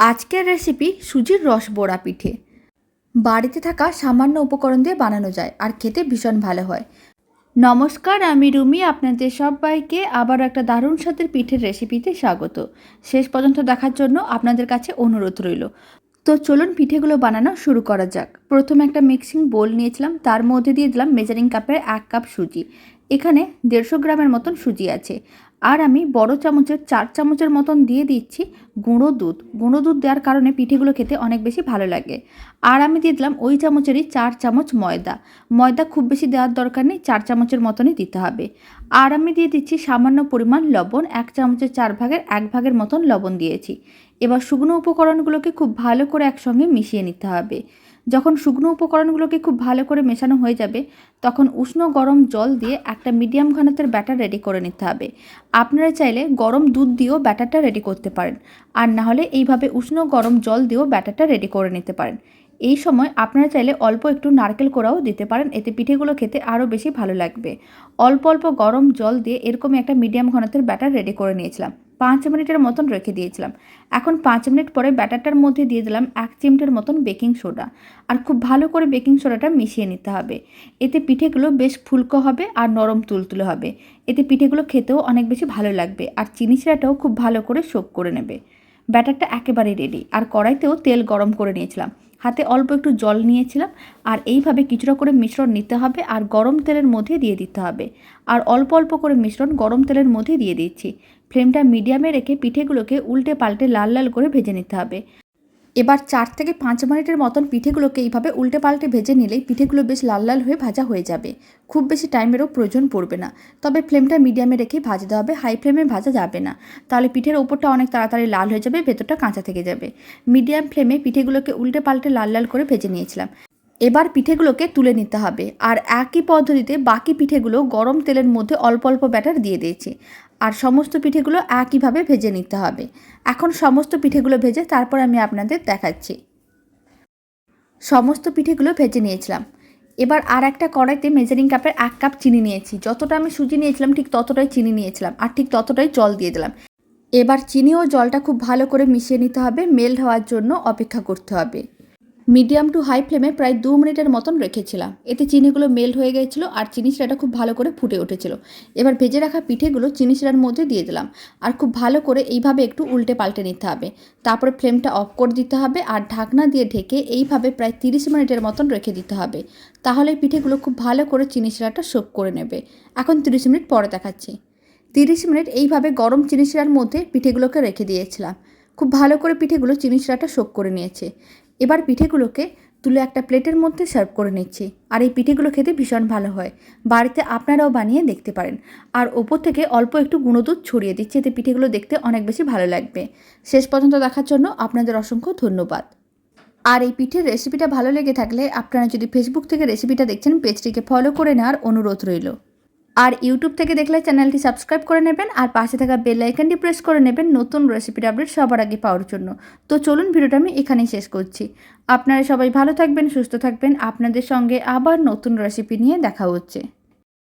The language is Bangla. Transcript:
আজকের রেসিপি সুজির রস বড়া পিঠে। বাড়িতে থাকা সামান্য উপকরণ দিয়ে বানানো যায় আর খেতে ভীষণ ভালো হয়। নমস্কার, আমি রুমি। আপনাদের সবাইকে আবার একটা দারুণ স্বাদের পিঠের রেসিপিতে স্বাগত। শেষ পর্যন্ত দেখার জন্য আপনাদের কাছে অনুরোধ রইল। তো চলুন পিঠেগুলো বানানো শুরু করা যাক। প্রথমে একটা মিক্সিং বোল নিয়েছিলাম, তার মধ্যে দিয়ে দিলাম মেজারিং কাপের 1 কাপ সুজি। এখানে 150 গ্রামের মতন সুজি আছে। আর আমি বড় চামচের 4 চামচের মতন দিয়ে দিচ্ছি গুঁড়ো দুধ। গুঁড়ো দুধ দেওয়ার কারণে পিঠেগুলো খেতে অনেক বেশি ভালো লাগে। আর আমি দিয়ে দিলাম ওই চামচেরই 4 চামচ ময়দা। ময়দা খুব বেশি দেওয়ার দরকার নেই, 4 চামচের মতনই দিতে হবে। আর আমি দিয়ে দিচ্ছি সামান্য পরিমাণ লবণ, 1 চামচের 4 ভাগের 1 ভাগের মতন লবণ দিয়েছি। এবার শুকনো উপকরণগুলোকে খুব ভালো করে একসঙ্গে মিশিয়ে নিতে হবে। যখন শুকনো উপকরণগুলোকে খুব ভালো করে মেশানো হয়ে যাবে, তখন উষ্ণ গরম জল দিয়ে একটা মিডিয়াম ঘনত্বের ব্যাটার রেডি করে নিতে হবে। আপনারা চাইলে গরম দুধ দিয়েও ব্যাটারটা রেডি করতে পারেন, আর না হলে এইভাবে উষ্ণ গরম জল দিয়েও ব্যাটারটা রেডি করে নিতে পারেন। এই সময় আপনারা চাইলে অল্প একটু নারকেল কোড়াও দিতে পারেন, এতে পিঠেগুলো খেতে আরও বেশি ভালো লাগবে। অল্প অল্প গরম জল দিয়ে এরকমই একটা মিডিয়াম ঘনত্বের ব্যাটার রেডি করে নিয়েছিলাম। 5 মিনিটের মতন রেখে দিয়েছিলাম। এখন 5 মিনিট পরে ব্যাটারটার মধ্যে দিয়ে দিলাম 1 চিমটের মতন বেকিং সোডা। আর খুব ভালো করে বেকিং সোডাটা মিশিয়ে নিতে হবে। এতে পিঠেগুলো বেশ ফুলকো হবে আর নরম তুলতুলে হবে। এতে পিঠেগুলো খেতেও অনেক বেশি ভালো লাগবে, আর চিনি শিরাটাও খুব ভালো করে সোক করে নেবে। ব্যাটারটা একেবারেই রেডি। আর কড়াইতেও তেল গরম করে নিয়েছিলাম, হাতে অল্প একটু জল নিয়েছিলাম। আর এইভাবে কিছুটা করে মিশ্রণ নিতে হবে আর গরম তেলের মধ্যে দিয়ে দিতে হবে। আর অল্প অল্প করে মিশ্রণ গরম তেলের মধ্যে দিয়ে দিচ্ছি। ফ্লেমটা মিডিয়ামে রেখে পিঠেগুলোকে উল্টে পাল্টে লাল লাল করে ভেজে নিতে হবে। এবার 4 থেকে 5 মিনিটের মতন পিঠেগুলোকে এইভাবে উল্টে পাল্টে ভেজে নিলেই পিঠেগুলো বেশ লাল লাল হয়ে ভাজা হয়ে যাবে। খুব বেশি টাইমেরও প্রয়োজন পড়বে না। তবে ফ্লেমটা মিডিয়ামে রেখেই ভাজতে হবে, হাই ফ্লেমে ভাজা যাবে না। তাহলে পিঠের ওপরটা অনেক তাড়াতাড়ি লাল হয়ে যাবে, ভেতরটা কাঁচা থেকে যাবে। মিডিয়াম ফ্লেমে পিঠেগুলোকে উল্টে পাল্টে লাল লাল করে ভেজে নিয়েছিলাম। এবার পিঠেগুলোকে তুলে নিতে হবে। আর একই পদ্ধতিতে বাকি পিঠেগুলো গরম তেলের মধ্যে অল্প অল্প ব্যাটার দিয়ে দিয়েছি। আর সমস্ত পিঠেগুলো একইভাবে ভেজে নিতে হবে। এখন সমস্ত পিঠেগুলো ভেজে তারপর আমি আপনাদের দেখাচ্ছি। সমস্ত পিঠেগুলো ভেজে নিয়েছিলাম। এবার আর একটা কড়াইতে মেজারিং কাপের 1 কাপ চিনি নিয়েছি। যতটা আমি সুজি নিয়েছিলাম ঠিক ততটাই চিনি নিয়েছিলাম, আর ঠিক ততটাই জল দিয়ে দিলাম। এবার চিনি ও জলটা খুব ভালো করে মিশিয়ে নিতে হবে। মেল্ট হওয়ার জন্য অপেক্ষা করতে হবে। মিডিয়াম টু হাই ফ্লেমে প্রায় 2 মিনিটের মতন রেখেছিলাম। এতে চিনিগুলো মেল্ট হয়ে গিয়েছিলো আর চিনি শিরাটা খুব ভালো করে ফুটে উঠেছিল। এবার ভেজে রাখা পিঠেগুলো চিনি শিরার মধ্যে দিয়ে দিলাম। আর খুব ভালো করে এইভাবে একটু উল্টে পাল্টে নিতে হবে। তারপরে ফ্লেমটা অফ করে দিতে হবে আর ঢাকনা দিয়ে ঢেকে এইভাবে প্রায় 30 মিনিটের মতন রেখে দিতে হবে। তাহলে পিঠেগুলো খুব ভালো করে চিনি শিরাটা সোক করে নেবে। এখন 30 মিনিট পরে দেখাচ্ছি। 30 মিনিট এইভাবে গরম চিনি শিরার মধ্যে পিঠেগুলোকে রেখে দিয়েছিলাম। খুব ভালো করে পিঠেগুলো চিনি শিরাটা সোক করে নিয়েছে। এবার পিঠেগুলোকে তুলে একটা প্লেটের মধ্যে সার্ভ করে নিচ্ছি। আর এই পিঠেগুলো খেতে ভীষণ ভালো হয়। বাড়িতে আপনারাও বানিয়ে দেখতে পারেন। আর ওপর থেকে অল্প একটু গুঁড়ো দুধ ছড়িয়ে দিচ্ছি, এতে পিঠেগুলো দেখতে অনেক বেশি ভালো লাগবে। শেষ পর্যন্ত দেখার জন্য আপনাদের অসংখ্য ধন্যবাদ। আর এই পিঠের রেসিপিটা ভালো লেগে থাকলে আপনারা যদি ফেসবুক থেকে রেসিপিটা দেখছেন, পেজটিকে ফলো করে নেওয়ার অনুরোধ রইল। আর ইউটিউব থেকে দেখলে চ্যানেলটি সাবস্ক্রাইব করে নেবেন আর পাশে থাকা বেল আইকনটি প্রেস করে নেবেন নতুন রেসিপির আপডেট সবার আগে পাওয়ার জন্য। তো চলুন, ভিডিওটা আমি এখানেই শেষ করছি। আপনারা সবাই ভালো থাকবেন, সুস্থ থাকবেন। আপনাদের সঙ্গে আবার নতুন রেসিপি নিয়ে দেখা হচ্ছে।